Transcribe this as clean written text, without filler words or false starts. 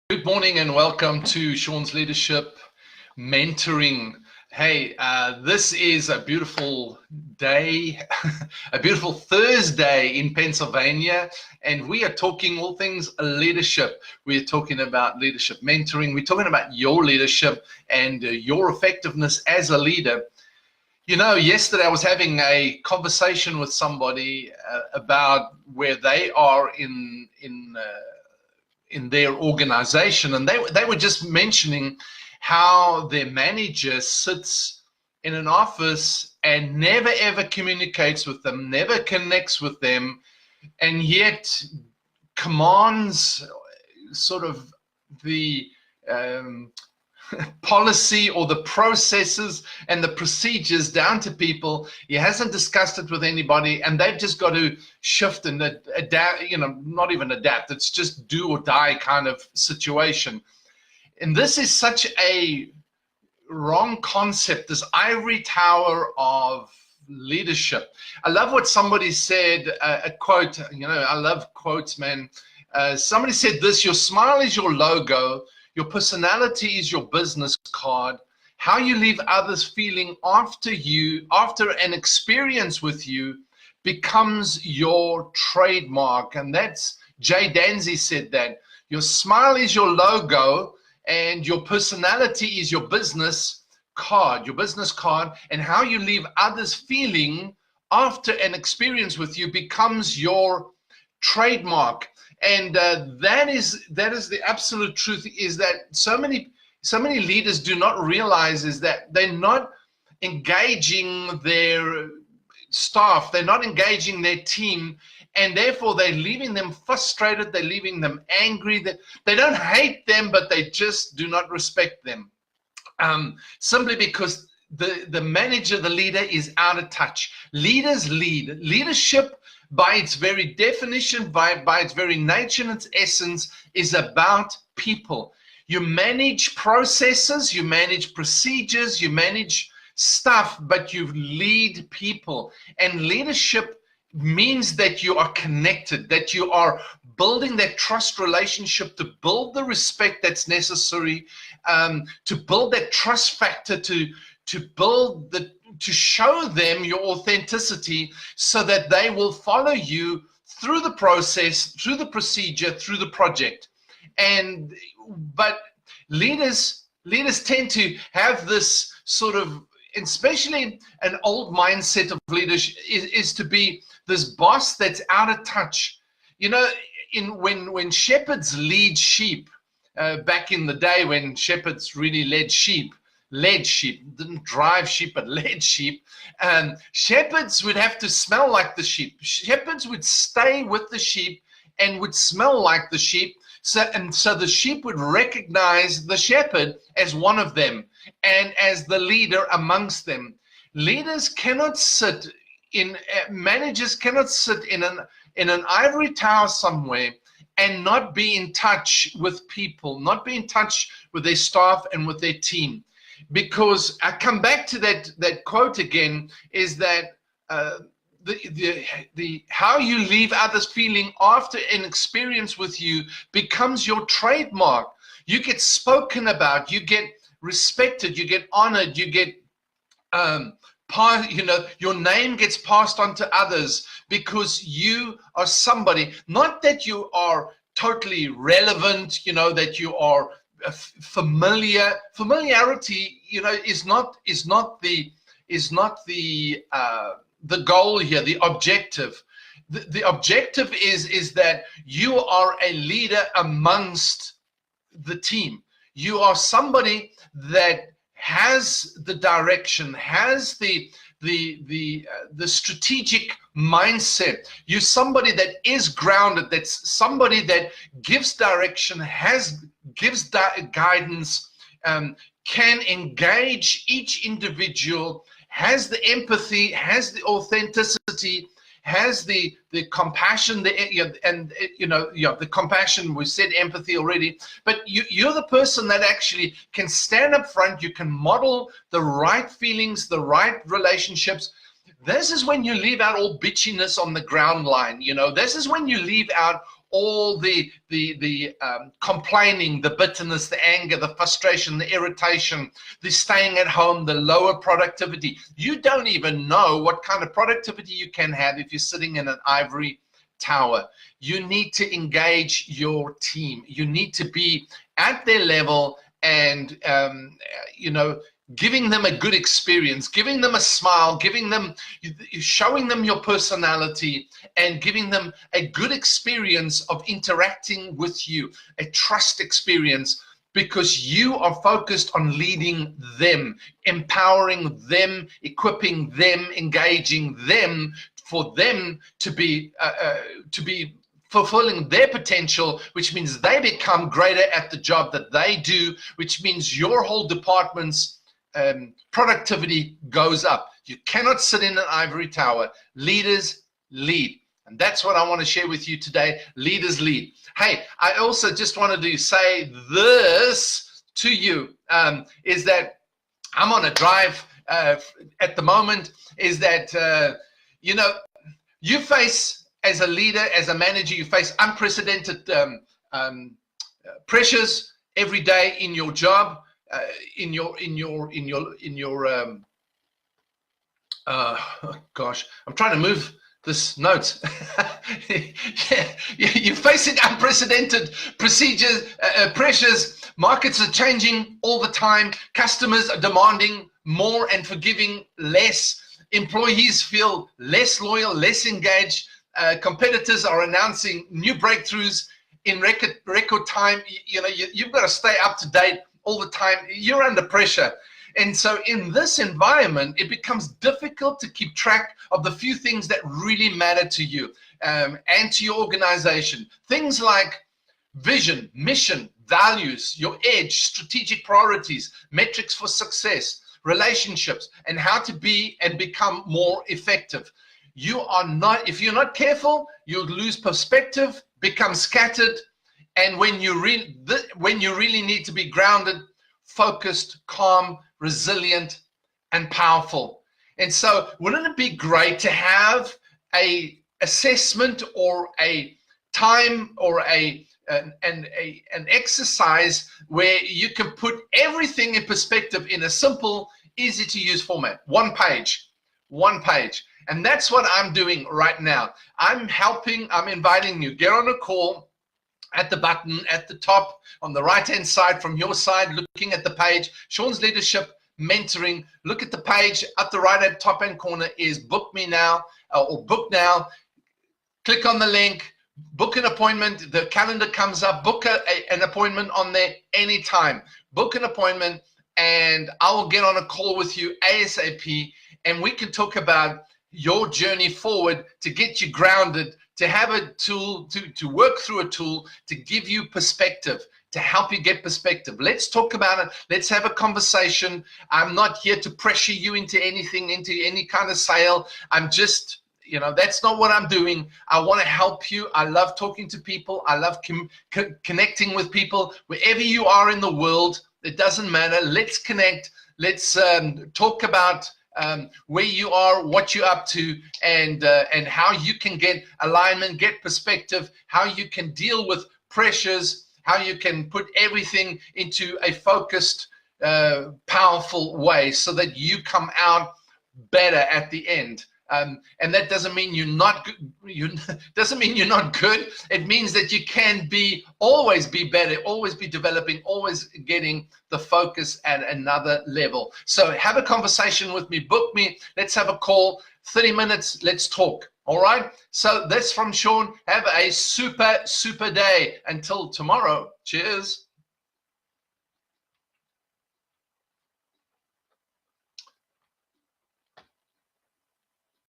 Good morning and welcome to Sean's Leadership Mentoring. Hey, this is a beautiful day, a beautiful Thursday in Pennsylvania, and we are talking all things leadership. We're talking about leadership mentoring. We're talking about your leadership and your effectiveness as a leader. You know, yesterday I was having a conversation with somebody about where they are in their organization, and they were just mentioning how their manager sits in an office and never ever communicates with them, never connects with them, and yet commands sort of the policy or the processes and the procedures down to people. He hasn't discussed it with anybody, and they've just got to shift and adapt, not even adapt, it's just do or die kind of situation. And this is such a wrong concept, this ivory tower of leadership. I love what somebody said, a quote, I love quotes, man. Somebody said this: your smile is your logo, your personality is your business card. How you leave others feeling after an experience with you becomes your trademark. And that's Danzie said that. Your smile is your logo and your personality is your business card, and how you leave others feeling after an experience with you becomes your trademark. And that is the absolute truth, is that so many leaders do not realize is that they're not engaging their staff, they're not engaging their team, and therefore they're leaving them frustrated, they're leaving them angry. That they don't hate them, but they just do not respect them, simply because the manager, the leader, is out of touch. Leaders lead. Leadership, by its very definition, by its very nature and its essence, is about people. You manage processes, you manage procedures, you manage stuff, but you lead people. And leadership means that you are connected, that you are building that trust relationship, to build the respect that's necessary, to build that trust factor, to show them your authenticity, so that they will follow you through the process, through the procedure, through the project. But leaders tend to have this sort of, especially an old mindset of leadership, is to be this boss that's out of touch. When shepherds lead sheep, back in the day when shepherds really led sheep, didn't drive sheep, but led sheep. Shepherds would have to smell like the sheep. Shepherds would stay with the sheep and would smell like the sheep. So the sheep would recognize the shepherd as one of them and as the leader amongst them. Managers cannot sit in an ivory tower somewhere and not be in touch with people, not be in touch with their staff and with their team. Because I come back to that quote again, is that the how you leave others feeling after an experience with you becomes your trademark. You get spoken about, you get respected, you get honored, you get your name gets passed on to others because you are somebody. Not that you are totally relevant, that you are familiarity, is not the goal here, the objective. The objective is that you are a leader amongst the team. You are somebody that has the direction, has the strategic mindset. You're somebody that is grounded, that's somebody that gives direction, gives guidance, can engage each individual, has the empathy, has the authenticity, has the compassion, the compassion. We said empathy already, but you're the person that actually can stand up front. You can model the right feelings, the right relationships. This is when you leave out all bitchiness on the ground line. This is when you leave out all the complaining, the bitterness, the anger, the frustration, the irritation, the staying at home, the lower productivity. You don't even know what kind of productivity you can have if you're sitting in an ivory tower. You need to engage your team. You need to be at their level and, giving them a good experience, giving them a smile, showing them your personality, and giving them a good experience of interacting with you, a trust experience, because you are focused on leading them, empowering them, equipping them, engaging them, for them to be fulfilling their potential, which means they become greater at the job that they do, which means your whole department's productivity goes up. You cannot sit in an ivory tower. Leaders lead. And that's what I want to share with you today. Leaders lead. Hey, I also just wanted to say this to you, is that I'm on a drive at the moment, is that, you face, as a leader, as a manager, you face unprecedented pressures every day in your job. Gosh, I'm trying to move this note. You're facing unprecedented pressures. Markets are changing all the time. Customers are demanding more and forgiving less. Employees feel less loyal, less engaged. Competitors are announcing new breakthroughs in record time. You've got to stay up to date all the time. You're under pressure. And so in this environment, it becomes difficult to keep track of the few things that really matter to you and to your organization. Things like vision, mission, values, your edge, strategic priorities, metrics for success, relationships, and how to be and become more effective. If you're not careful, you'll lose perspective, become scattered, and when you really need to be grounded, focused, calm, resilient, and powerful. And so wouldn't it be great to have a assessment or a time or an exercise where you can put everything in perspective in a simple, easy to use format? One page. And that's what I'm doing right now. I'm inviting you, get on a call at the button at the top on the right-hand side from your side, looking at the page, Sean's Leadership Mentoring. Look at the page at the right-hand top-hand corner is book me now or book now. Click on the link, book an appointment. The calendar comes up, book an appointment on there anytime. Book an appointment and I will get on a call with you ASAP and we can talk about your journey forward to get you grounded, to have a tool, to work through a tool, to give you perspective, to help you get perspective. Let's talk about it. Let's have a conversation. I'm not here to pressure you into anything, into any kind of sale. I'm just, that's not what I'm doing. I want to help you. I love talking to people. I love connecting with people. Wherever you are in the world, it doesn't matter. Let's connect. Let's talk about where you are, what you're up to, and how you can get alignment, get perspective, how you can deal with pressures, how you can put everything into a focused, powerful way so that you come out better at the end. And that doesn't mean you're not good. Doesn't mean you're not good. It means that you can always be better, always be developing, always getting the focus at another level. So have a conversation with me, book me. Let's have a call, 30 minutes. Let's talk. All right. So that's from Sean. Have a super day. Until tomorrow. Cheers.